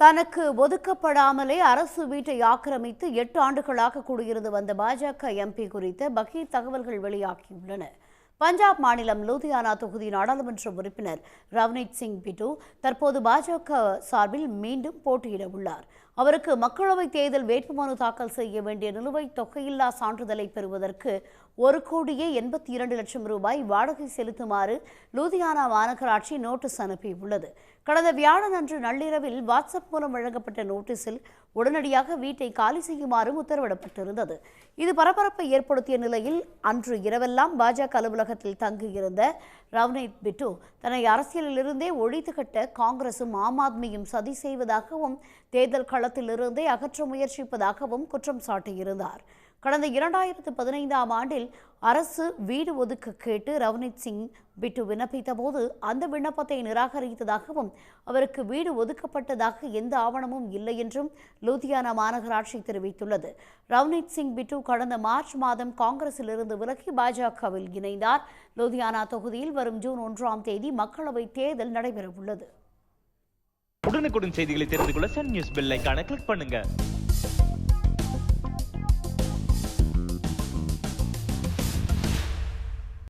தனக்கு ஒதுக்கப்படாமலே அரசு வீட்டை ஆக்கிரமித்து 8 ஆண்டுகளாக குடியிருந்து வந்த பாஜக எம்பி குறித்த பகீர் தகவல்கள் வெளியாகியுள்ளன. பஞ்சாப் மாநிலம் லூதியானா தொகுதி நாடாளுமன்ற உறுப்பினர் ரவ்னீத் சிங் பிட்டு தற்போது பாஜக சார்பில் மீண்டும் போட்டியிட உள்ளார். அவருக்கு மக்களவைத் தேர்தல் வேட்புமனு தாக்கல் செய்ய வேண்டிய நிலுவைத் தொகையில்லா சான்றிதழை பெறுவதற்கு 1,82,00,000 ரூபாய் வாடகை செலுத்துமாறு லூதியானா மாநகராட்சி நோட்டீஸ் அனுப்பியுள்ளது. கடந்த வியாழனன்று நள்ளிரவில் வாட்ஸ்அப் மூலம் வழங்கப்பட்ட நோட்டீஸில் உடனடியாக வீட்டை காலி செய்யுமாறும் உத்தரவிடப்பட்டிருந்தது. இது பரபரப்பை ஏற்படுத்திய நிலையில் அன்று இரவெல்லாம் பாஜக அலுவலகத்தில் தங்கியிருந்த ரவ்னீத் பிட்டு தன்னை அரசியலிலிருந்தே ஒழித்து கட்ட காங்கிரசும் ஆம் ஆத்மியும் சதி செய்வதாகவும் தேர்தல் களத்திலிருந்தே அகற்ற முயற்சிப்பதாகவும் குற்றம் சாட்டியிருந்தார். கடந்த 2015ஆம் ஆண்டில் அரசு வீடு ஒதுக்க கேட்டு ரவ்னீத் சிங் பிட்டு விண்ணப்பித்த போது அந்த விண்ணப்பத்தை நிராகரித்ததாகவும் அவருக்கு வீடு ஒதுக்கப்பட்டதாக எந்த ஆவணமும் இல்லை என்றும் லூதியானா மாநகராட்சி தெரிவித்துள்ளது. ரவ்னீத் சிங் பிட்டு கடந்த மார்ச் மாதம் காங்கிரசிலிருந்து விலகி பாஜகவில் இணைந்தார். லூதியானா தொகுதியில் வரும் ஜூன் 1ஆம் தேதி மக்களவைத் தேர்தல் நடைபெறவுள்ளது. உடனுக்குடன் செய்திகளை தெரிந்து கொள்ள சன் நியூஸ் பெல் ஐகானை கிளிக் பண்ணுங்க.